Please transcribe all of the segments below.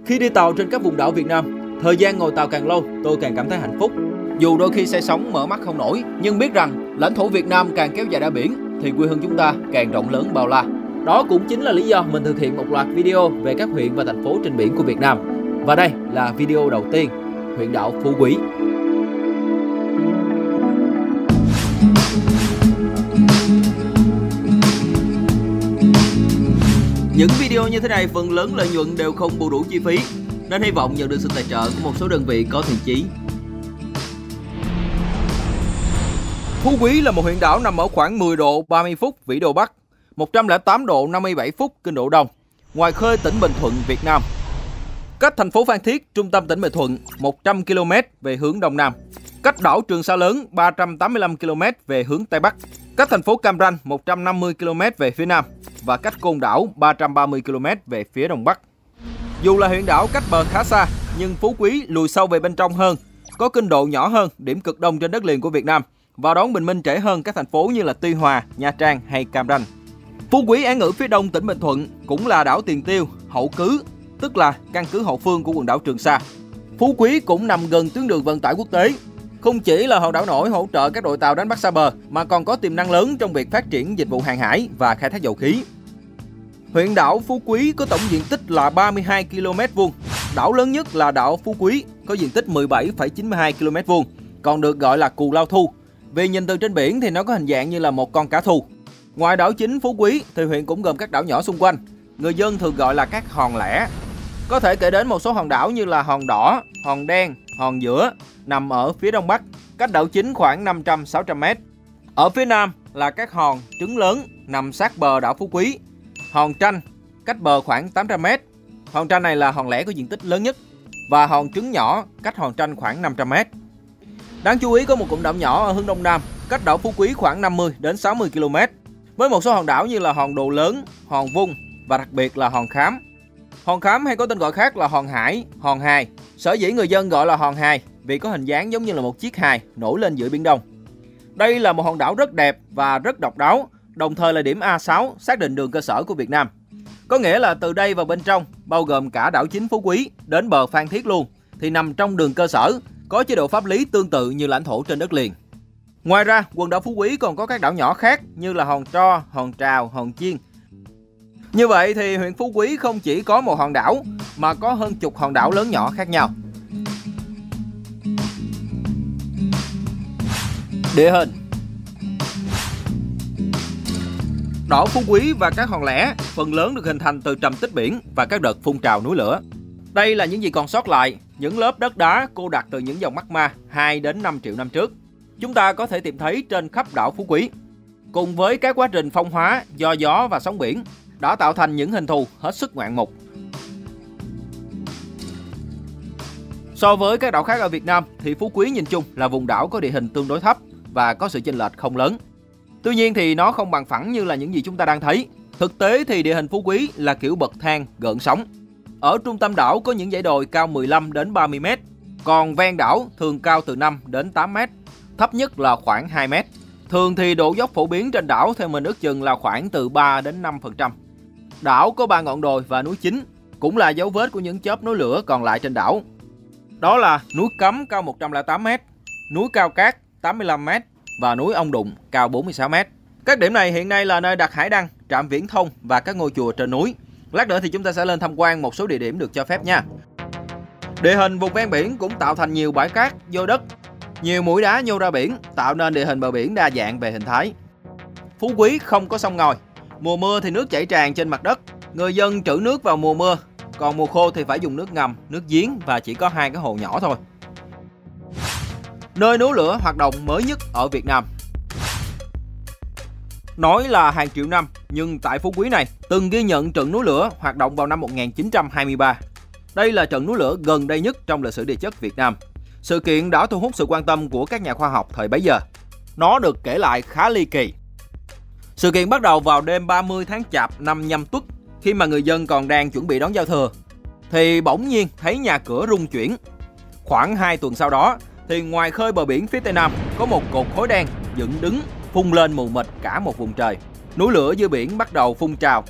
Khi đi tàu trên các vùng đảo Việt Nam, thời gian ngồi tàu càng lâu, tôi càng cảm thấy hạnh phúc. Dù đôi khi say sóng mở mắt không nổi, nhưng biết rằng lãnh thổ Việt Nam càng kéo dài ra biển, thì quê hương chúng ta càng rộng lớn bao la. Đó cũng chính là lý do mình thực hiện một loạt video về các huyện và thành phố trên biển của Việt Nam. Và đây là video đầu tiên, huyện đảo Phú Quý. Những video như thế này phần lớn lợi nhuận đều không bù đủ chi phí, nên hy vọng nhận được sự tài trợ của một số đơn vị có thiện chí. Phú Quý là một huyện đảo nằm ở khoảng 10 độ 30 phút vĩ độ Bắc, 108 độ 57 phút kinh độ Đông, ngoài khơi tỉnh Bình Thuận, Việt Nam. Cách thành phố Phan Thiết, trung tâm tỉnh Bình Thuận, 100 km về hướng Đông Nam. Cách đảo Trường Sa lớn 385 km về hướng Tây Bắc. Cách thành phố Cam Ranh 150 km về phía Nam và cách Côn Đảo 330 km về phía Đông Bắc. Dù là huyện đảo cách bờ khá xa, nhưng Phú Quý lùi sâu về bên trong hơn, có kinh độ nhỏ hơn điểm cực đông trên đất liền của Việt Nam và đón bình minh trễ hơn các thành phố như là Tuy Hòa, Nha Trang hay Cam Ranh. Phú Quý án ngữ phía đông tỉnh Bình Thuận, cũng là đảo tiền tiêu, hậu cứ, tức là căn cứ hậu phương của quần đảo Trường Sa. Phú Quý cũng nằm gần tuyến đường vận tải quốc tế. Không chỉ là hòn đảo nổi hỗ trợ các đội tàu đánh bắt xa bờ, mà còn có tiềm năng lớn trong việc phát triển dịch vụ hàng hải và khai thác dầu khí. Huyện đảo Phú Quý có tổng diện tích là 32 km². Đảo lớn nhất là đảo Phú Quý, có diện tích 17,92 km², còn được gọi là Cù Lao Thu. Vì nhìn từ trên biển thì nó có hình dạng như là một con cá thu. Ngoài đảo chính Phú Quý thì huyện cũng gồm các đảo nhỏ xung quanh. Người dân thường gọi là các hòn lẻ. Có thể kể đến một số hòn đảo như là hòn Đỏ, hòn Đen, hòn Giữa nằm ở phía đông bắc, cách đảo chính khoảng 500-600 m. Ở phía nam là các hòn Trứng lớn nằm sát bờ đảo Phú Quý. Hòn Tranh cách bờ khoảng 800 m. Hòn Tranh này là hòn lẻ có diện tích lớn nhất. Và hòn Trứng nhỏ cách hòn Tranh khoảng 500 m. Đáng chú ý có một cụm đảo nhỏ ở hướng đông nam, cách đảo Phú Quý khoảng 50-60 km. Với một số hòn đảo như là hòn Đồ Lớn, hòn Vung và đặc biệt là hòn Khám. Hòn Khám hay có tên gọi khác là hòn Hải, hòn Hài. Sở dĩ người dân gọi là hòn Hài vì có hình dáng giống như là một chiếc hài nổi lên giữa Biển Đông. Đây là một hòn đảo rất đẹp và rất độc đáo, đồng thời là điểm A6 xác định đường cơ sở của Việt Nam. Có nghĩa là từ đây vào bên trong, bao gồm cả đảo chính Phú Quý đến bờ Phan Thiết luôn, thì nằm trong đường cơ sở, có chế độ pháp lý tương tự như lãnh thổ trên đất liền. Ngoài ra, quần đảo Phú Quý còn có các đảo nhỏ khác như là hòn Tro, hòn Trào, hòn Chiên. Như vậy thì huyện Phú Quý không chỉ có một hòn đảo mà có hơn chục hòn đảo lớn nhỏ khác nhau. Địa hình. Đảo Phú Quý và các hòn lẻ phần lớn được hình thành từ trầm tích biển và các đợt phun trào núi lửa. Đây là những gì còn sót lại, những lớp đất đá cô đặc từ những dòng magma 2 đến 5 triệu năm trước. Chúng ta có thể tìm thấy trên khắp đảo Phú Quý. Cùng với các quá trình phong hóa do gió và sóng biển đã tạo thành những hình thù hết sức ngoạn mục. So với các đảo khác ở Việt Nam thì Phú Quý nhìn chung là vùng đảo có địa hình tương đối thấp và có sự chênh lệch không lớn. Tuy nhiên thì nó không bằng phẳng như là những gì chúng ta đang thấy. Thực tế thì địa hình Phú Quý là kiểu bậc thang gợn sóng. Ở trung tâm đảo có những dãy đồi cao 15 đến 30 m, còn ven đảo thường cao từ 5 đến 8 m, thấp nhất là khoảng 2 m. Thường thì độ dốc phổ biến trên đảo theo mình ước chừng là khoảng từ 3 đến 5%. Đảo có 3 ngọn đồi và núi chính, cũng là dấu vết của những chớp núi lửa còn lại trên đảo. Đó là núi Cấm cao 108 m, núi Cao Cát 85 m và núi Ông Đụng cao 46 m. Các điểm này hiện nay là nơi đặt hải đăng, trạm viễn thông và các ngôi chùa trên núi. Lát nữa thì chúng ta sẽ lên tham quan một số địa điểm được cho phép nha. Địa hình vùng ven biển cũng tạo thành nhiều bãi cát, vôi đất, nhiều mũi đá nhô ra biển, tạo nên địa hình bờ biển đa dạng về hình thái. Phú Quý không có sông ngòi, mùa mưa thì nước chảy tràn trên mặt đất, người dân trữ nước vào mùa mưa, còn mùa khô thì phải dùng nước ngầm, nước giếng và chỉ có 2 cái hồ nhỏ thôi. Nơi núi lửa hoạt động mới nhất ở Việt Nam. Nói là hàng triệu năm, nhưng tại Phú Quý này từng ghi nhận trận núi lửa hoạt động vào năm 1923. Đây là trận núi lửa gần đây nhất trong lịch sử địa chất Việt Nam. Sự kiện đã thu hút sự quan tâm của các nhà khoa học thời bấy giờ. Nó được kể lại khá ly kỳ. Sự kiện bắt đầu vào đêm 30 tháng Chạp năm Nhâm Tuất, khi mà người dân còn đang chuẩn bị đón giao thừa, thì bỗng nhiên thấy nhà cửa rung chuyển. Khoảng 2 tuần sau đó, thì ngoài khơi bờ biển phía tây nam có một cột khói đen dựng đứng phun lên mù mịt cả một vùng trời. Núi lửa dưới biển bắt đầu phun trào.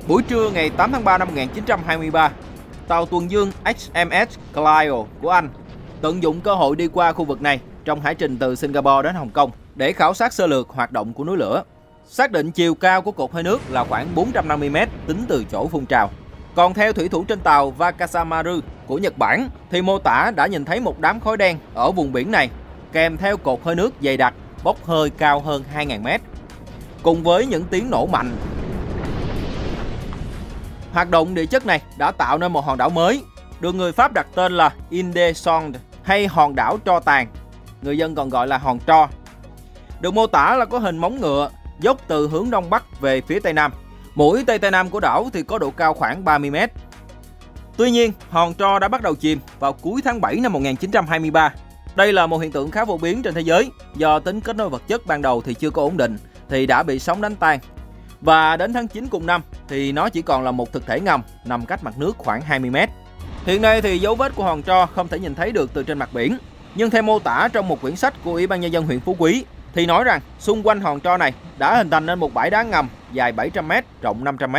Buổi trưa ngày 8 tháng 3 năm 1923, tàu tuần dương HMS Clio của Anh tận dụng cơ hội đi qua khu vực này trong hải trình từ Singapore đến Hồng Kông để khảo sát sơ lược hoạt động của núi lửa. Xác định chiều cao của cột hơi nước là khoảng 450 m tính từ chỗ phun trào. Còn theo thủy thủ trên tàu Wakasamaru của Nhật Bản thì mô tả đã nhìn thấy một đám khói đen ở vùng biển này kèm theo cột hơi nước dày đặc bốc hơi cao hơn 2.000 m. Cùng với những tiếng nổ mạnh. Hoạt động địa chất này đã tạo nên một hòn đảo mới, được người Pháp đặt tên là Île de Sonde hay hòn đảo tro tàn, người dân còn gọi là hòn tro. Được mô tả là có hình móng ngựa, dốc từ hướng đông bắc về phía tây nam. Mũi tây nam của đảo thì có độ cao khoảng 30 m. Tuy nhiên, hòn tro đã bắt đầu chìm vào cuối tháng 7 năm 1923. Đây là một hiện tượng khá phổ biến trên thế giới, do tính kết nối vật chất ban đầu thì chưa có ổn định thì đã bị sóng đánh tan. Và đến tháng 9 cùng năm thì nó chỉ còn là một thực thể ngầm nằm cách mặt nước khoảng 20 m. Hiện nay thì dấu vết của hòn tro không thể nhìn thấy được từ trên mặt biển, nhưng theo mô tả trong một quyển sách của Ủy ban Nhân dân huyện Phú Quý thì nói rằng xung quanh hòn tro này đã hình thành nên một bãi đá ngầm dài 700 m, rộng 500 m.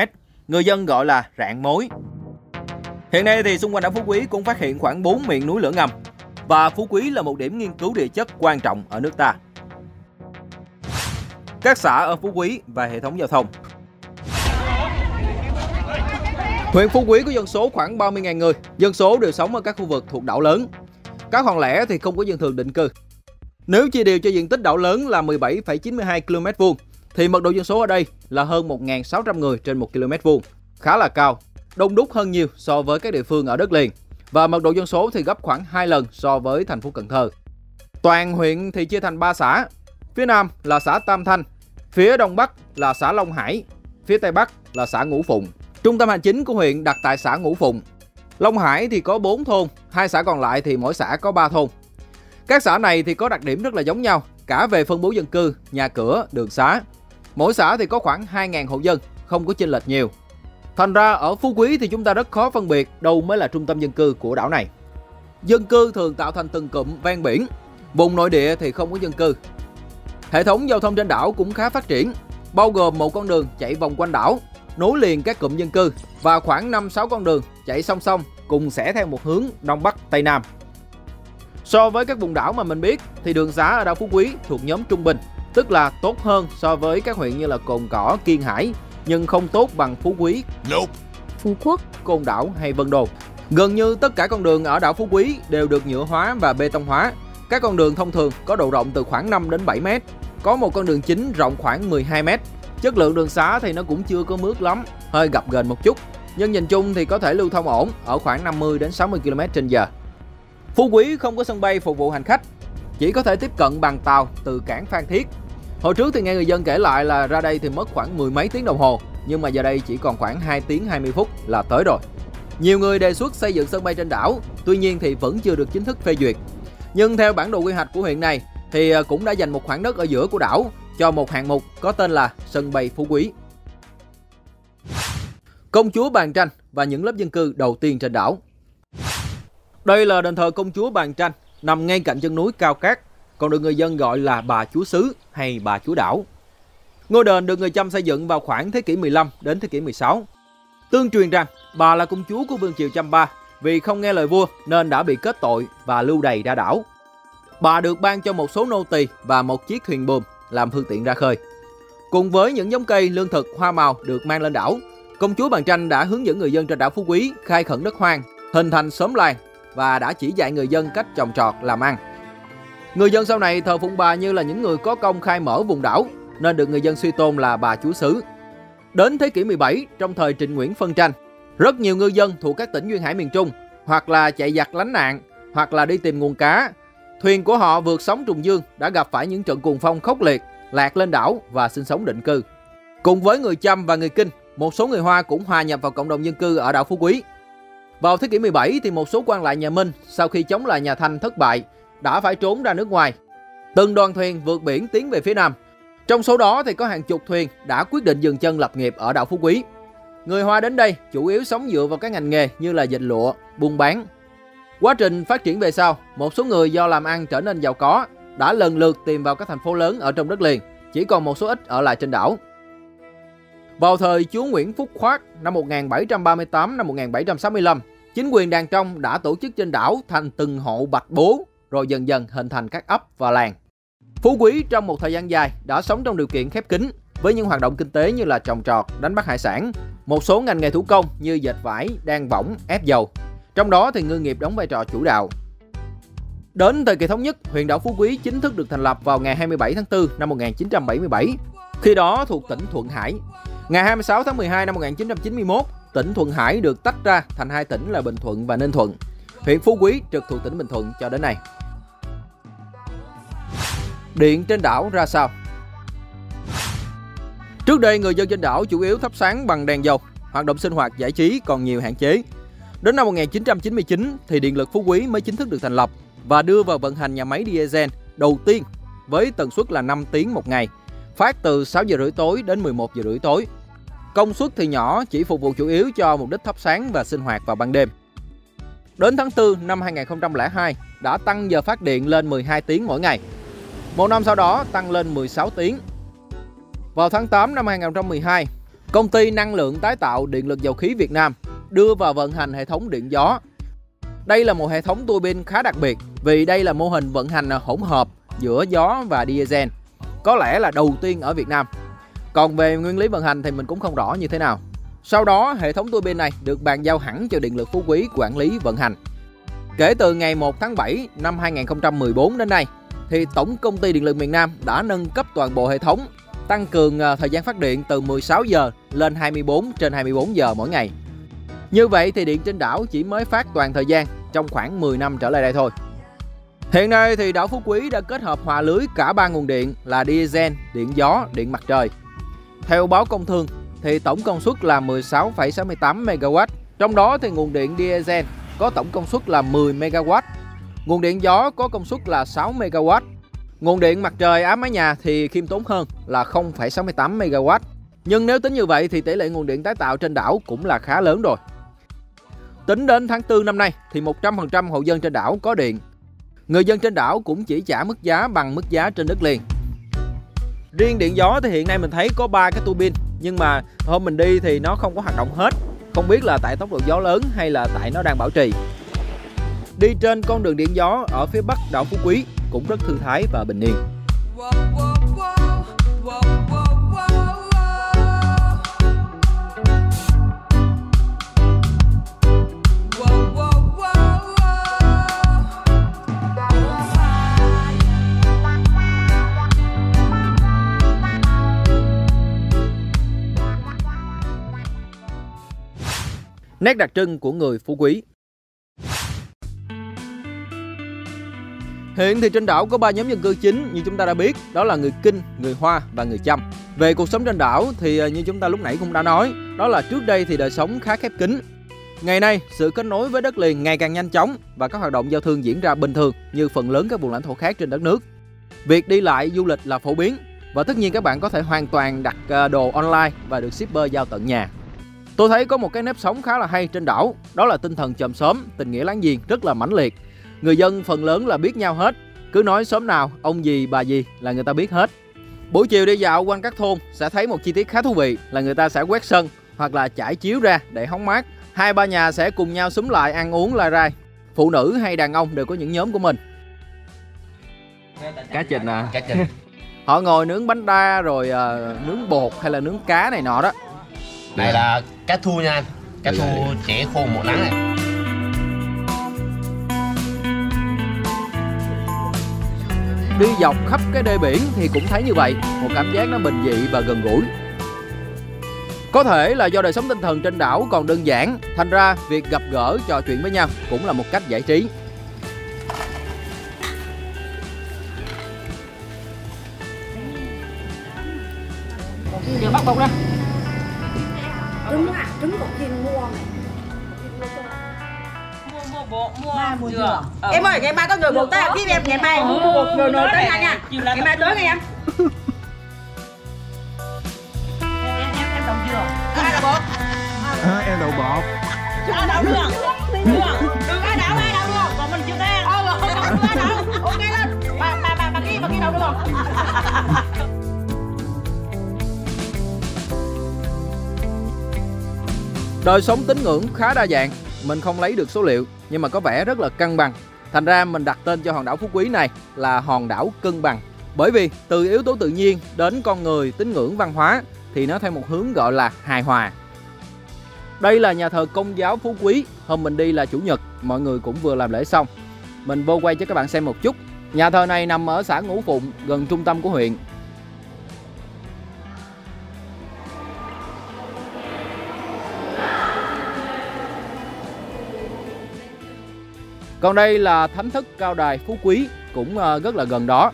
Người dân gọi là rạn mối. Hiện nay thì xung quanh đảo Phú Quý cũng phát hiện khoảng 4 miệng núi lửa ngầm, và Phú Quý là một điểm nghiên cứu địa chất quan trọng ở nước ta. Các xã ở Phú Quý và hệ thống giao thông. Huyện Phú Quý có dân số khoảng 30.000 người, dân số đều sống ở các khu vực thuộc đảo lớn. Các hòn lẻ thì không có dân thường định cư. Nếu chia đều cho diện tích đảo lớn là 17,92 km2 thì mật độ dân số ở đây là hơn 1.600 người trên 1 km2, khá là cao, đông đúc hơn nhiều so với các địa phương ở đất liền, và mật độ dân số thì gấp khoảng 2 lần so với thành phố Cần Thơ. Toàn huyện thì chia thành 3 xã, phía nam là xã Tam Thanh, phía đông bắc là xã Long Hải, phía tây bắc là xã Ngũ Phụng. Trung tâm hành chính của huyện đặt tại xã Ngũ Phụng. Long Hải thì có 4 thôn, 2 xã còn lại thì mỗi xã có 3 thôn. Các xã này thì có đặc điểm rất là giống nhau, cả về phân bố dân cư, nhà cửa, đường xá. Mỗi xã thì có khoảng 2.000 hộ dân, không có chênh lệch nhiều. Thành ra ở Phú Quý thì chúng ta rất khó phân biệt đâu mới là trung tâm dân cư của đảo này. Dân cư thường tạo thành từng cụm ven biển, vùng nội địa thì không có dân cư. Hệ thống giao thông trên đảo cũng khá phát triển, bao gồm một con đường chạy vòng quanh đảo, nối liền các cụm dân cư và khoảng 5-6 con đường chạy song song cùng sẽ theo một hướng đông bắc tây nam. So với các vùng đảo mà mình biết thì đường xá ở đảo Phú Quý thuộc nhóm trung bình, tức là tốt hơn so với các huyện như là Cồn Cỏ, Kiên Hải, nhưng không tốt bằng Phú Quý, Phú Quốc, Côn Đảo hay Vân Đồn. Gần như tất cả con đường ở đảo Phú Quý đều được nhựa hóa và bê tông hóa. Các con đường thông thường có độ rộng từ khoảng 5 đến 7 m, có một con đường chính rộng khoảng 12 m. Chất lượng đường xá thì nó cũng chưa có mướt lắm, hơi gập ghềnh một chút, nhưng nhìn chung thì có thể lưu thông ổn ở khoảng 50 đến 60 km/h. Phú Quý không có sân bay phục vụ hành khách, chỉ có thể tiếp cận bằng tàu từ cảng Phan Thiết. Hồi trước thì nghe người dân kể lại là ra đây thì mất khoảng 10 mấy tiếng đồng hồ, nhưng mà giờ đây chỉ còn khoảng 2 tiếng 20 phút là tới rồi. Nhiều người đề xuất xây dựng sân bay trên đảo, tuy nhiên thì vẫn chưa được chính thức phê duyệt. Nhưng theo bản đồ quy hoạch của huyện này thì cũng đã dành một khoảng đất ở giữa của đảo cho một hạng mục có tên là sân bay Phú Quý. Công chúa Bàn Tranh và những lớp dân cư đầu tiên trên đảo. Đây là đền thờ công chúa Bàn Tranh, nằm ngay cạnh chân núi Cao Cát, còn được người dân gọi là bà chúa xứ hay bà chúa đảo. Ngôi đền được người Chăm xây dựng vào khoảng thế kỷ 15 đến thế kỷ 16. Tương truyền rằng bà là công chúa của vương triều Chăm Ba, vì không nghe lời vua nên đã bị kết tội và lưu đày ra đảo. Bà được ban cho một số nô tỳ và một chiếc thuyền buồm làm phương tiện ra khơi. Cùng với những giống cây, lương thực, hoa màu được mang lên đảo, công chúa Bàn Tranh đã hướng dẫn người dân trên đảo Phú Quý khai khẩn đất hoang, hình thành xóm làng và đã chỉ dạy người dân cách trồng trọt làm ăn. Người dân sau này thờ phụng bà như là những người có công khai mở vùng đảo, nên được người dân suy tôn là bà chúa xứ. Đến thế kỷ 17, trong thời Trịnh Nguyễn phân tranh, rất nhiều ngư dân thuộc các tỉnh duyên hải miền Trung hoặc là chạy giặc lánh nạn, hoặc là đi tìm nguồn cá. Thuyền của họ vượt sóng trùng dương đã gặp phải những trận cuồng phong khốc liệt, lạc lên đảo và sinh sống định cư. Cùng với người Chăm và người Kinh, một số người Hoa cũng hòa nhập vào cộng đồng dân cư ở đảo Phú Quý. Vào thế kỷ 17 thì một số quan lại nhà Minh sau khi chống lại nhà Thanh thất bại đã phải trốn ra nước ngoài. Từng đoàn thuyền vượt biển tiến về phía nam. Trong số đó thì có hàng chục thuyền đã quyết định dừng chân lập nghiệp ở đảo Phú Quý. Người Hoa đến đây chủ yếu sống dựa vào các ngành nghề như là dệt lụa, buôn bán. Quá trình phát triển về sau, một số người do làm ăn trở nên giàu có đã lần lượt tìm vào các thành phố lớn ở trong đất liền, chỉ còn một số ít ở lại trên đảo. Vào thời chúa Nguyễn Phúc Khoác năm 1738 năm 1765 chính quyền đàn Trong đã tổ chức trên đảo thành từng hộ bạch bố, rồi dần dần hình thành các ấp và làng. Phú Quý trong một thời gian dài đã sống trong điều kiện khép kín với những hoạt động kinh tế như là trồng trọt, đánh bắt hải sản, một số ngành nghề thủ công như dệt vải, đan võng, ép dầu. Trong đó thì ngư nghiệp đóng vai trò chủ đạo. Đến thời kỳ thống nhất, huyện đảo Phú Quý chính thức được thành lập vào ngày 27 tháng 4 năm 1977, khi đó thuộc tỉnh Thuận Hải. Ngày 26 tháng 12 năm 1991, tỉnh Thuận Hải được tách ra thành hai tỉnh là Bình Thuận và Ninh Thuận. Huyện Phú Quý trực thuộc tỉnh Bình Thuận cho đến nay. Điện trên đảo ra sao? Trước đây, người dân trên đảo chủ yếu thắp sáng bằng đèn dầu, hoạt động sinh hoạt giải trí còn nhiều hạn chế. Đến năm 1999 thì Điện lực Phú Quý mới chính thức được thành lập và đưa vào vận hành nhà máy diesel đầu tiên với tần suất là 5 tiếng một ngày, phát từ 6 giờ rưỡi tối đến 11 giờ rưỡi tối. Công suất thì nhỏ, chỉ phục vụ chủ yếu cho mục đích thắp sáng và sinh hoạt vào ban đêm. Đến tháng 4 năm 2002 đã tăng giờ phát điện lên 12 tiếng mỗi ngày. Một năm sau đó tăng lên 16 tiếng. Vào tháng 8 năm 2012, công ty năng lượng tái tạo Điện lực Dầu khí Việt Nam đưa vào vận hành hệ thống điện gió. Đây là một hệ thống tua bin khá đặc biệt vì đây là mô hình vận hành hỗn hợp giữa gió và diesel, có lẽ là đầu tiên ở Việt Nam. Còn về nguyên lý vận hành thì mình cũng không rõ như thế nào. Sau đó, hệ thống tua bin này được bàn giao hẳn cho Điện lực Phú Quý quản lý vận hành. Kể từ ngày 1 tháng 7 năm 2014 đến nay, thì Tổng công ty Điện lực miền Nam đã nâng cấp toàn bộ hệ thống, tăng cường thời gian phát điện từ 16 giờ lên 24/24 giờ mỗi ngày. Như vậy thì điện trên đảo chỉ mới phát toàn thời gian trong khoảng 10 năm trở lại đây thôi. Hiện nay thì đảo Phú Quý đã kết hợp hòa lưới cả 3 nguồn điện là diesel, điện gió, điện mặt trời. Theo báo Công Thương thì tổng công suất là 16,68 MW, trong đó thì nguồn điện diesel có tổng công suất là 10 MW, nguồn điện gió có công suất là 6 MW, nguồn điện mặt trời áp mái nhà thì khiêm tốn hơn là 0,68 MW. Nhưng nếu tính như vậy thì tỷ lệ nguồn điện tái tạo trên đảo cũng là khá lớn rồi. Tính đến tháng 4 năm nay thì 100% hộ dân trên đảo có điện. Người dân trên đảo cũng chỉ trả mức giá bằng mức giá trên đất liền. Riêng điện gió thì hiện nay mình thấy có 3 cái tua bin, nhưng mà hôm mình đi thì nó không có hoạt động hết. Không biết là tại tốc độ gió lớn hay là tại nó đang bảo trì. Đi trên con đường điện gió ở phía bắc đảo Phú Quý cũng rất thư thái và bình yên. Nét đặc trưng của người Phú Quý. Hiện thì trên đảo có 3 nhóm dân cư chính như chúng ta đã biết, đó là người Kinh, người Hoa và người Chăm. Về cuộc sống trên đảo thì như chúng ta lúc nãy cũng đã nói, đó là trước đây thì đời sống khá khép kín. Ngày nay, sự kết nối với đất liền ngày càng nhanh chóng và các hoạt động giao thương diễn ra bình thường như phần lớn các vùng lãnh thổ khác trên đất nước. Việc đi lại du lịch là phổ biến và tất nhiên các bạn có thể hoàn toàn đặt đồ online và được shipper giao tận nhà. Tôi thấy có một cái nếp sống khá là hay trên đảo, đó là tinh thần chòm xóm, tình nghĩa láng giềng rất là mãnh liệt. Người dân phần lớn là biết nhau hết, cứ nói xóm nào, ông gì, bà gì là người ta biết hết. Buổi chiều đi dạo quanh các thôn sẽ thấy một chi tiết khá thú vị là người ta sẽ quét sân hoặc là trải chiếu ra để hóng mát. 2-3 nhà sẽ cùng nhau xúm lại ăn uống lai rai. Phụ nữ hay đàn ông đều có những nhóm của mình. Cá trình à? Cá trình. Họ ngồi nướng bánh đa rồi nướng bột hay là nướng cá này nọ đó. Này là cá thu nha anh. Cá thu chẻ khô một nắng này. Đi dọc khắp cái đê biển thì cũng thấy như vậy, một cảm giác nó bình dị và gần gũi. Có thể là do đời sống tinh thần trên đảo còn đơn giản, thành ra việc gặp gỡ trò chuyện với nhau cũng là một cách giải trí. Giờ bắt bột ra. Trứng à, trứng của Kiên mua này. Mua dừa. Em ơi, ngày mai có người bột tới tiếp em, ngày mai mua bột người nồi tới ngay nha. Ngày mai tới ngay em. Em đậu dừa. Ai là bột? Em đậu bột. Ai đậu đường. Đừng ai đậu đường, còn mình chưa ăn. Không ai đậu. Ok lên. Bà kia đậu được không? Đời sống tín ngưỡng khá đa dạng. mình không lấy được số liệu nhưng mà có vẻ rất là cân bằng. Thành ra mình đặt tên cho hòn đảo Phú Quý này là hòn đảo cân bằng. Bởi vì từ yếu tố tự nhiên đến con người, tín ngưỡng, văn hóa thì nó theo một hướng gọi là hài hòa. Đây là nhà thờ Công giáo Phú Quý. Hôm mình đi là Chủ nhật, mọi người cũng vừa làm lễ xong. Mình vô quay cho các bạn xem một chút. Nhà thờ này nằm ở xã Ngũ Phụng, gần trung tâm của huyện. Còn đây là thánh thất Cao Đài Phú Quý, cũng rất là gần đó.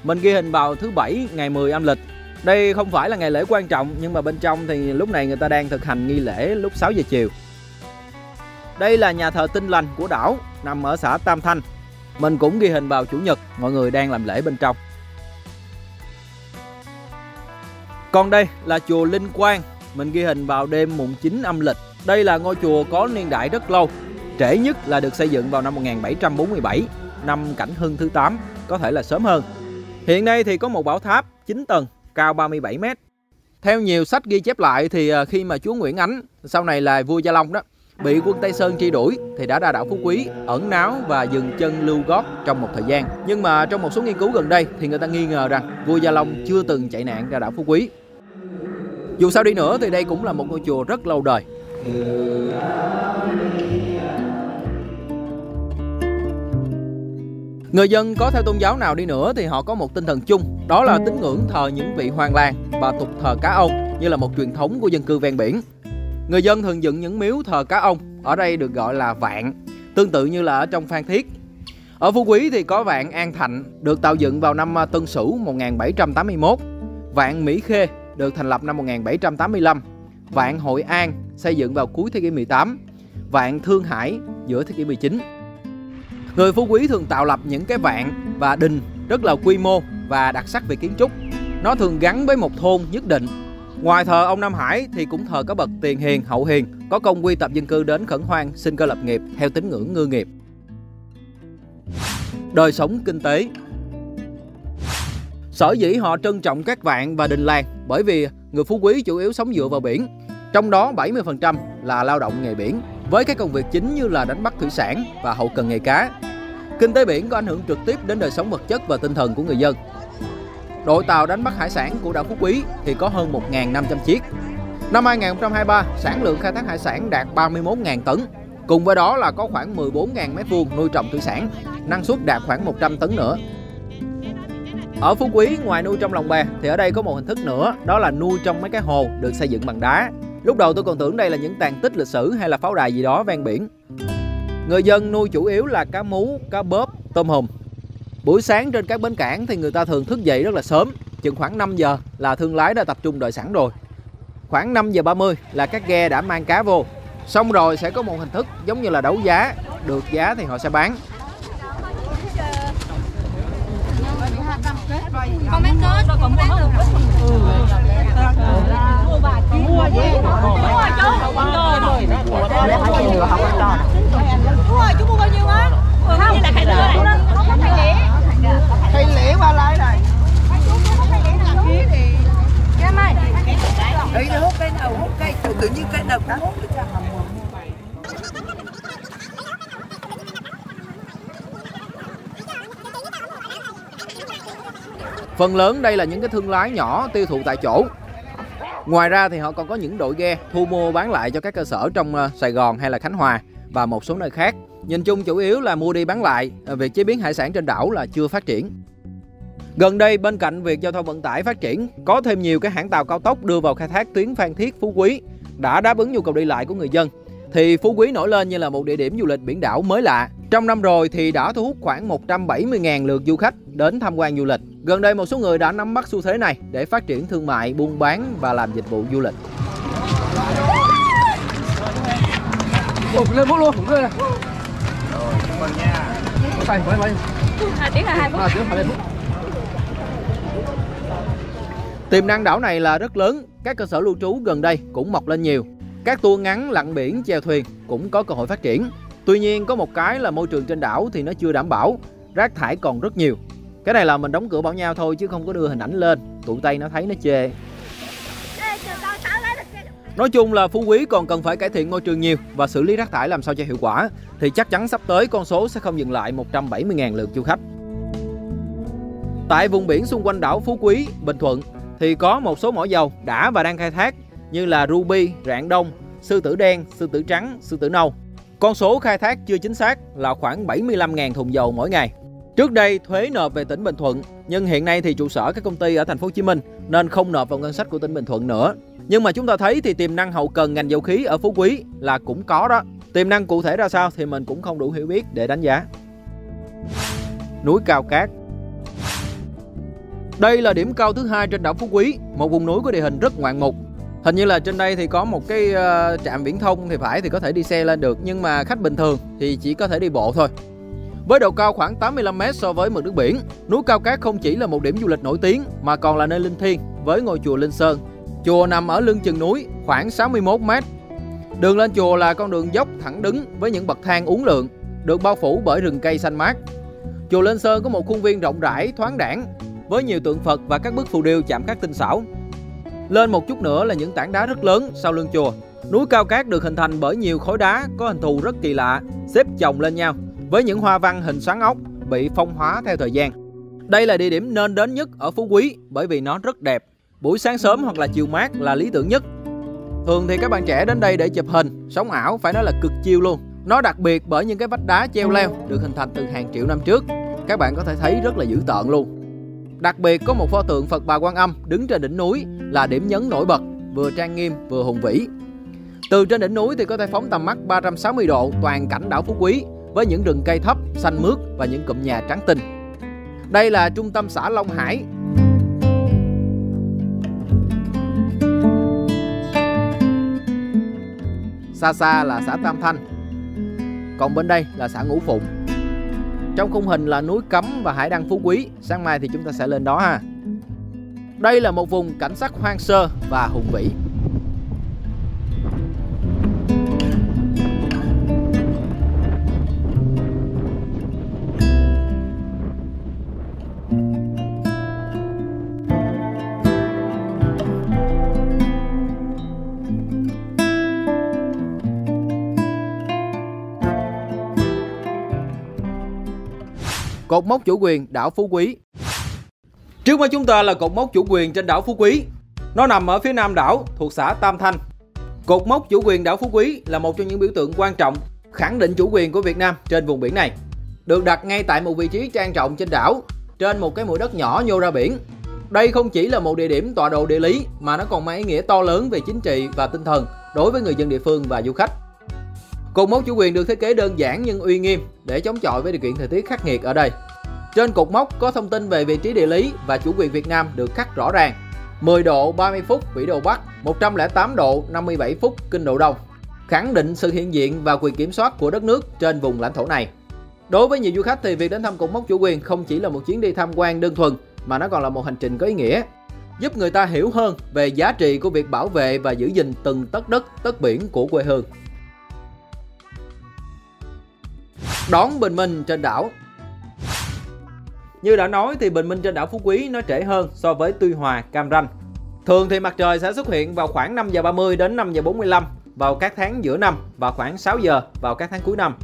Mình ghi hình vào thứ Bảy ngày 10 âm lịch. Đây không phải là ngày lễ quan trọng, nhưng mà bên trong thì lúc này người ta đang thực hành nghi lễ lúc 6 giờ chiều. Đây là nhà thờ Tin Lành của đảo, nằm ở xã Tam Thanh. Mình cũng ghi hình vào Chủ nhật, mọi người đang làm lễ bên trong. Còn đây là chùa Linh Quang, mình ghi hình vào đêm mùng 9 âm lịch. Đây là ngôi chùa có niên đại rất lâu, trễ nhất là được xây dựng vào năm 1747, năm Cảnh Hưng thứ 8, có thể là sớm hơn. Hiện nay thì có một bảo tháp 9 tầng, cao 37 m. Theo nhiều sách ghi chép lại thì khi mà chúa Nguyễn Ánh, sau này là vua Gia Long đó, bị quân Tây Sơn truy đuổi thì đã ra đảo Phú Quý ẩn náu và dừng chân lưu gót trong một thời gian. Nhưng mà trong một số nghiên cứu gần đây thì người ta nghi ngờ rằng vua Gia Long chưa từng chạy nạn ra đảo Phú Quý. Dù sao đi nữa thì đây cũng là một ngôi chùa rất lâu đời. Người dân có theo tôn giáo nào đi nữa thì họ có một tinh thần chung, đó là tín ngưỡng thờ những vị hoàng lang và tục thờ cá ông như là một truyền thống của dân cư ven biển. Người dân thường dựng những miếu thờ cá ông, ở đây được gọi là vạn, tương tự như là ở trong Phan Thiết. Ở Phú Quý thì có vạn An Thạnh, được tạo dựng vào năm Tân Sửu 1781. Vạn Mỹ Khê được thành lập năm 1785. Vạn Hội An xây dựng vào cuối thế kỷ 18. Vạn Thương Hải giữa thế kỷ 19. Người Phú Quý thường tạo lập những cái vạn và đình rất là quy mô và đặc sắc về kiến trúc. Nó thường gắn với một thôn nhất định. Ngoài thờ ông Nam Hải thì cũng thờ các bậc tiền hiền, hậu hiền có công quy tập dân cư đến khẩn hoang sinh cơ lập nghiệp theo tín ngưỡng ngư nghiệp. Đời sống kinh tế. Sở dĩ họ trân trọng các vạn và đình làng bởi vì người Phú Quý chủ yếu sống dựa vào biển, trong đó 70% là lao động nghề biển, với các công việc chính như là đánh bắt thủy sản và hậu cần nghề cá. Kinh tế biển có ảnh hưởng trực tiếp đến đời sống vật chất và tinh thần của người dân. Đội tàu đánh bắt hải sản của đảo Phú Quý thì có hơn 1.500 chiếc. Năm 2023, sản lượng khai thác hải sản đạt 31.000 tấn. Cùng với đó là có khoảng 14.000 m² nuôi trồng thủy sản, năng suất đạt khoảng 100 tấn nữa. Ở Phú Quý, ngoài nuôi trong lồng bè thì ở đây có một hình thức nữa, đó là nuôi trong mấy cái hồ được xây dựng bằng đá. Lúc đầu tôi còn tưởng đây là những tàn tích lịch sử hay là pháo đài gì đó ven biển. Người dân nuôi chủ yếu là cá mú, cá bớp, tôm hùm. Buổi sáng trên các bến cảng thì người ta thường thức dậy rất là sớm, chừng khoảng 5 giờ là thương lái đã tập trung đợi sẵn rồi. Khoảng 5 giờ 30 là các ghe đã mang cá vô. Xong rồi sẽ có một hình thức giống như là đấu giá, được giá thì họ sẽ bán. Con bán kết rồi còn mua không? Mua gì? Mua chú. Mua chú mua bao nhiêu á? Không, là khai lửa này. Không có khai lĩa. Khai lĩa qua lại này. Chú không khai lĩa nào kia thì. Em ơi. Đấy nó hút cái nào hút cây, tự nhiên cái nào cũng hút được ra mà mua. Phần lớn đây là những cái thương lái nhỏ tiêu thụ tại chỗ. Ngoài ra thì họ còn có những đội ghe thu mua bán lại cho các cơ sở trong Sài Gòn hay là Khánh Hòa và một số nơi khác. Nhìn chung chủ yếu là mua đi bán lại, việc chế biến hải sản trên đảo là chưa phát triển. Gần đây bên cạnh việc giao thông vận tải phát triển, có thêm nhiều cái hãng tàu cao tốc đưa vào khai thác tuyến Phan Thiết Phú Quý đã đáp ứng nhu cầu đi lại của người dân. Thì Phú Quý nổi lên như là một địa điểm du lịch biển đảo mới lạ. Trong năm rồi thì đã thu hút khoảng 170.000 lượt du khách đến tham quan du lịch. Gần đây một số người đã nắm bắt xu thế này để phát triển thương mại, buôn bán và làm dịch vụ du lịch. Lên bút luôn, cũng lên. Tiềm năng đảo này là rất lớn, các cơ sở lưu trú gần đây cũng mọc lên nhiều. Các tour ngắn lặn biển, chèo thuyền cũng có cơ hội phát triển. Tuy nhiên có một cái là môi trường trên đảo thì nó chưa đảm bảo, rác thải còn rất nhiều. Cái này là mình đóng cửa bảo nhau thôi chứ không có đưa hình ảnh lên, tụi Tây nó thấy nó chê. Nói chung là Phú Quý còn cần phải cải thiện môi trường nhiều và xử lý rác thải làm sao cho hiệu quả, thì chắc chắn sắp tới con số sẽ không dừng lại 170.000 lượt du khách. Tại vùng biển xung quanh đảo Phú Quý, Bình Thuận thì có một số mỏ dầu đã và đang khai thác như là Ruby, Rạng Đông, Sư tử đen, Sư tử trắng, Sư tử nâu. Con số khai thác chưa chính xác là khoảng 75.000 thùng dầu mỗi ngày. Trước đây thuế nộp về tỉnh Bình Thuận, nhưng hiện nay thì trụ sở các công ty ở thành phố Hồ Chí Minh nên không nộp vào ngân sách của tỉnh Bình Thuận nữa. Nhưng mà chúng ta thấy thì tiềm năng hậu cần ngành dầu khí ở Phú Quý là cũng có đó. Tiềm năng cụ thể ra sao thì mình cũng không đủ hiểu biết để đánh giá. Núi Cao Cát. Đây là điểm cao thứ hai trên đảo Phú Quý, một vùng núi có địa hình rất ngoạn mục. Hình như là trên đây thì có một cái trạm viễn thông thì phải, thì có thể đi xe lên được, nhưng mà khách bình thường thì chỉ có thể đi bộ thôi. Với độ cao khoảng 85 m so với mực nước biển, núi Cao Cát không chỉ là một điểm du lịch nổi tiếng mà còn là nơi linh thiêng với ngôi chùa Linh Sơn. Chùa nằm ở lưng chừng núi khoảng 61 m. Đường lên chùa là con đường dốc thẳng đứng với những bậc thang uốn lượn, được bao phủ bởi rừng cây xanh mát. Chùa Linh Sơn có một khuôn viên rộng rãi, thoáng đãng với nhiều tượng Phật và các bức phù điêu chạm khắc tinh xảo. Lên một chút nữa là những tảng đá rất lớn sau lưng chùa. Núi Cao Cát được hình thành bởi nhiều khối đá có hình thù rất kỳ lạ, xếp chồng lên nhau với những hoa văn hình xoắn ốc bị phong hóa theo thời gian. Đây là địa điểm nên đến nhất ở Phú Quý bởi vì nó rất đẹp. Buổi sáng sớm hoặc là chiều mát là lý tưởng nhất. Thường thì các bạn trẻ đến đây để chụp hình, sống ảo, phải nói là cực chill luôn. Nó đặc biệt bởi những cái vách đá treo leo được hình thành từ hàng triệu năm trước. Các bạn có thể thấy rất là dữ tợn luôn. Đặc biệt có một pho tượng Phật Bà Quan Âm đứng trên đỉnh núi là điểm nhấn nổi bật, vừa trang nghiêm vừa hùng vĩ. Từ trên đỉnh núi thì có thể phóng tầm mắt 360 độ toàn cảnh đảo Phú Quý với những rừng cây thấp, xanh mướt và những cụm nhà trắng tinh. Đây là trung tâm xã Long Hải. Xa xa là xã Tam Thanh. Còn bên đây là xã Ngũ Phụng. Trong khung hình là núi Cấm và hải đăng Phú Quý. Sáng mai thì chúng ta sẽ lên đó ha. Đây là một vùng cảnh sắc hoang sơ và hùng vĩ. Cột mốc chủ quyền đảo Phú Quý. Trước mắt chúng ta là cột mốc chủ quyền trên đảo Phú Quý. Nó nằm ở phía nam đảo thuộc xã Tam Thanh. Cột mốc chủ quyền đảo Phú Quý là một trong những biểu tượng quan trọng khẳng định chủ quyền của Việt Nam trên vùng biển này. Được đặt ngay tại một vị trí trang trọng trên đảo, trên một cái mũi đất nhỏ nhô ra biển. Đây không chỉ là một địa điểm tọa độ địa lý mà nó còn mang ý nghĩa to lớn về chính trị và tinh thần đối với người dân địa phương và du khách. Cột mốc chủ quyền được thiết kế đơn giản nhưng uy nghiêm để chống chọi với điều kiện thời tiết khắc nghiệt ở đây. Trên cột mốc có thông tin về vị trí địa lý và chủ quyền Việt Nam được khắc rõ ràng. 10 độ 30 phút vĩ độ Bắc, 108 độ 57 phút kinh độ Đông, khẳng định sự hiện diện và quyền kiểm soát của đất nước trên vùng lãnh thổ này. Đối với nhiều du khách thì việc đến thăm cột mốc chủ quyền không chỉ là một chuyến đi tham quan đơn thuần mà nó còn là một hành trình có ý nghĩa, giúp người ta hiểu hơn về giá trị của việc bảo vệ và giữ gìn từng tấc đất, tấc biển của quê hương. Đón bình minh trên đảo. Như đã nói thì bình minh trên đảo Phú Quý nó trễ hơn so với Tuy Hòa, Cam Ranh. Thường thì mặt trời sẽ xuất hiện vào khoảng 5 giờ 30 đến 5 giờ 45 vào các tháng giữa năm và khoảng 6 giờ vào các tháng cuối năm.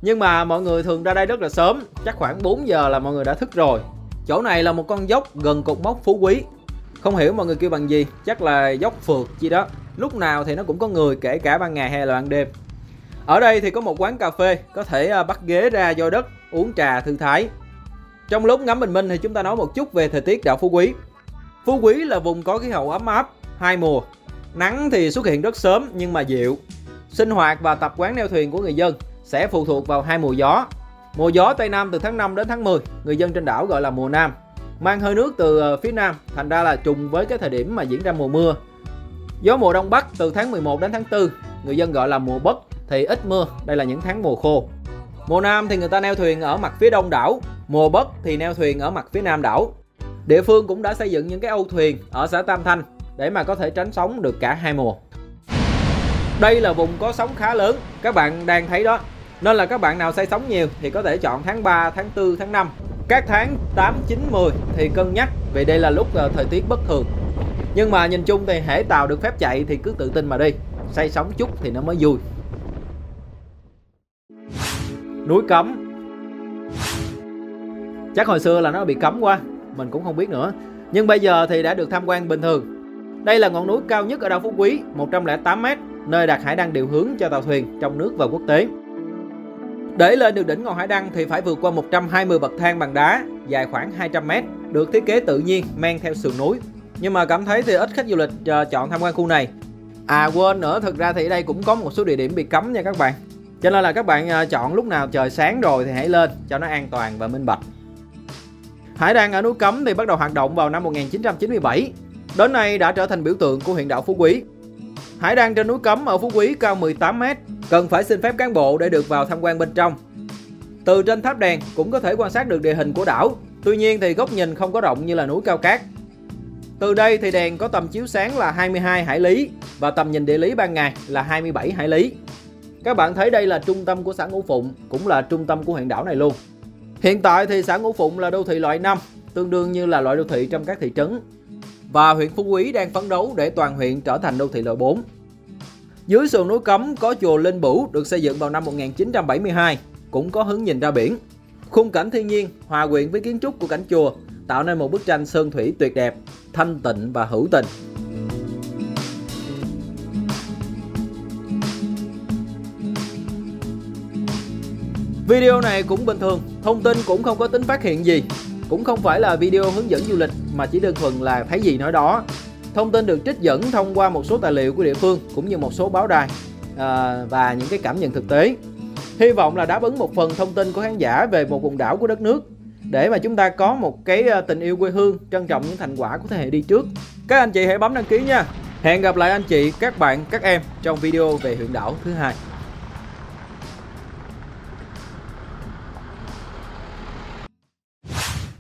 Nhưng mà mọi người thường ra đây rất là sớm, chắc khoảng 4 giờ là mọi người đã thức rồi. Chỗ này là một con dốc gần cột mốc Phú Quý. Không hiểu mọi người kêu bằng gì, chắc là dốc phượt chi đó. Lúc nào thì nó cũng có người, kể cả ban ngày hay là ban đêm. Ở đây thì có một quán cà phê, có thể bắt ghế ra dôi đất, uống trà thư thái. Trong lúc ngắm bình minh thì chúng ta nói một chút về thời tiết đảo Phú Quý. Phú Quý là vùng có khí hậu ấm áp, hai mùa. Nắng thì xuất hiện rất sớm nhưng mà dịu. Sinh hoạt và tập quán neo thuyền của người dân sẽ phụ thuộc vào hai mùa gió. Mùa gió Tây Nam từ tháng 5 đến tháng 10, người dân trên đảo gọi là mùa Nam. Mang hơi nước từ phía Nam, thành ra là trùng với cái thời điểm mà diễn ra mùa mưa. Gió mùa Đông Bắc từ tháng 11 đến tháng 4, người dân gọi là mùa Bất, thì ít mưa, đây là những tháng mùa khô. Mùa Nam thì người ta neo thuyền ở mặt phía đông đảo, mùa Bất thì neo thuyền ở mặt phía nam đảo. Địa phương cũng đã xây dựng những cái âu thuyền ở xã Tam Thanh để mà có thể tránh sóng được cả hai mùa. Đây là vùng có sóng khá lớn, các bạn đang thấy đó. Nên là các bạn nào say sóng nhiều thì có thể chọn tháng 3, tháng 4, tháng 5. Các tháng 8, 9, 10 thì cân nhắc vì đây là lúc thời tiết bất thường. Nhưng mà nhìn chung thì hễ tàu được phép chạy thì cứ tự tin mà đi, say sóng chút thì nó mới vui. Núi cấm. Chắc hồi xưa là nó bị cấm qua, mình cũng không biết nữa. Nhưng bây giờ thì đã được tham quan bình thường. Đây là ngọn núi cao nhất ở đảo Phú Quý, 108 m, nơi đặt hải đăng điều hướng cho tàu thuyền trong nước và quốc tế. Để lên được đỉnh ngọn hải đăng thì phải vượt qua 120 bậc thang bằng đá dài khoảng 200 m, được thiết kế tự nhiên men theo sườn núi. Nhưng mà cảm thấy thì ít khách du lịch chọn tham quan khu này. À quên nữa, thực ra thì ở đây cũng có một số địa điểm bị cấm nha các bạn. Cho nên là các bạn chọn lúc nào trời sáng rồi thì hãy lên cho nó an toàn và minh bạch. Hải đăng ở núi Cấm thì bắt đầu hoạt động vào năm 1997. Đến nay đã trở thành biểu tượng của huyện đảo Phú Quý. Hải đăng trên núi Cấm ở Phú Quý cao 18 m, cần phải xin phép cán bộ để được vào tham quan bên trong. Từ trên tháp đèn cũng có thể quan sát được địa hình của đảo. Tuy nhiên thì góc nhìn không có rộng như là núi Cao Cát. Từ đây thì đèn có tầm chiếu sáng là 22 hải lý và tầm nhìn địa lý ban ngày là 27 hải lý. Các bạn thấy đây là trung tâm của xã Ngũ Phụng, cũng là trung tâm của huyện đảo này luôn. Hiện tại thì xã Ngũ Phụng là đô thị loại 5, tương đương như là loại đô thị trong các thị trấn. Và huyện Phú Quý đang phấn đấu để toàn huyện trở thành đô thị loại 4. Dưới sườn núi Cấm có chùa Linh Bửu được xây dựng vào năm 1972, cũng có hướng nhìn ra biển. Khung cảnh thiên nhiên hòa quyện với kiến trúc của cảnh chùa tạo nên một bức tranh sơn thủy tuyệt đẹp, thanh tịnh và hữu tình. Video này cũng bình thường, thông tin cũng không có tính phát hiện gì, cũng không phải là video hướng dẫn du lịch mà chỉ đơn thuần là thấy gì nói đó. Thông tin được trích dẫn thông qua một số tài liệu của địa phương cũng như một số báo đài và những cái cảm nhận thực tế. Hy vọng là đáp ứng một phần thông tin của khán giả về một vùng đảo của đất nước, để mà chúng ta có một cái tình yêu quê hương, trân trọng những thành quả của thế hệ đi trước. Các anh chị hãy bấm đăng ký nha. Hẹn gặp lại anh chị, các bạn, các em trong video về huyện đảo thứ 2.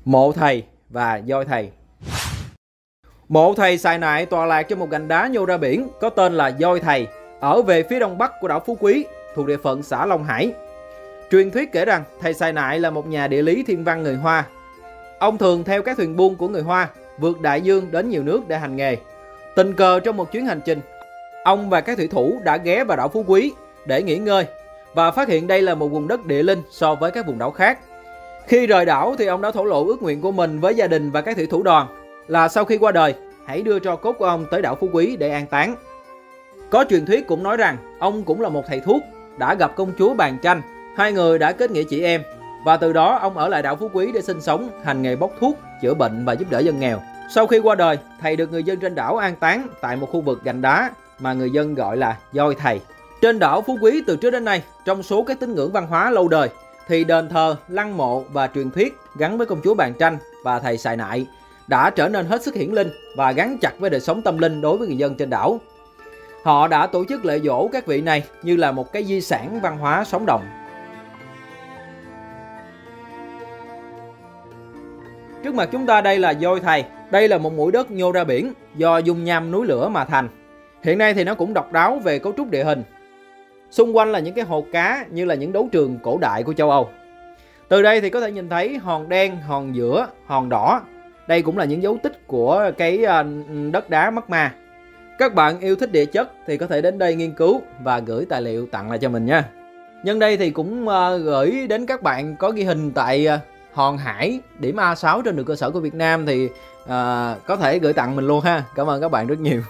Mộ thầy và voi thầy. Mộ thầy Sài Nại tọa lạc trên một gành đá nhô ra biển có tên là voi thầy, ở về phía đông bắc của đảo Phú Quý, thuộc địa phận xã Long Hải. Truyền thuyết kể rằng thầy Sài Nại là một nhà địa lý thiên văn người Hoa. Ông thường theo các thuyền buôn của người Hoa vượt đại dương đến nhiều nước để hành nghề. Tình cờ trong một chuyến hành trình, ông và các thủy thủ đã ghé vào đảo Phú Quý để nghỉ ngơi và phát hiện đây là một vùng đất địa linh so với các vùng đảo khác. Khi rời đảo thì ông đã thổ lộ ước nguyện của mình với gia đình và các thủy thủ đoàn là sau khi qua đời hãy đưa tro cốt của ông tới đảo Phú Quý để an táng. Có truyền thuyết cũng nói rằng ông cũng là một thầy thuốc, đã gặp công chúa Bàn Chanh, hai người đã kết nghĩa chị em và từ đó ông ở lại đảo Phú Quý để sinh sống, hành nghề bốc thuốc, chữa bệnh và giúp đỡ dân nghèo. Sau khi qua đời, thầy được người dân trên đảo an táng tại một khu vực gành đá mà người dân gọi là voi thầy. Trên đảo Phú Quý từ trước đến nay, trong số các tín ngưỡng văn hóa lâu đời thì đền thờ, lăng mộ và truyền thuyết gắn với công chúa Bàn Chanh và thầy Sài Nại đã trở nên hết sức hiển linh và gắn chặt với đời sống tâm linh đối với người dân trên đảo. Họ đã tổ chức lễ dỗ các vị này như là một cái di sản văn hóa sống động. Trước mặt chúng ta đây là voi thầy. Đây là một mũi đất nhô ra biển do dung nham núi lửa mà thành. Hiện nay thì nó cũng độc đáo về cấu trúc địa hình. Xung quanh là những cái hồ cá như là những đấu trường cổ đại của châu Âu. Từ đây thì có thể nhìn thấy hòn đen, hòn giữa, hòn đỏ. Đây cũng là những dấu tích của cái đất đá magma. Các bạn yêu thích địa chất thì có thể đến đây nghiên cứu và gửi tài liệu tặng lại cho mình nha. Nhân đây thì cũng gửi đến các bạn có ghi hình tại Hòn Hải, điểm A6 trên đường cơ sở của Việt Nam thì có thể gửi tặng mình luôn ha. Cảm ơn các bạn rất nhiều.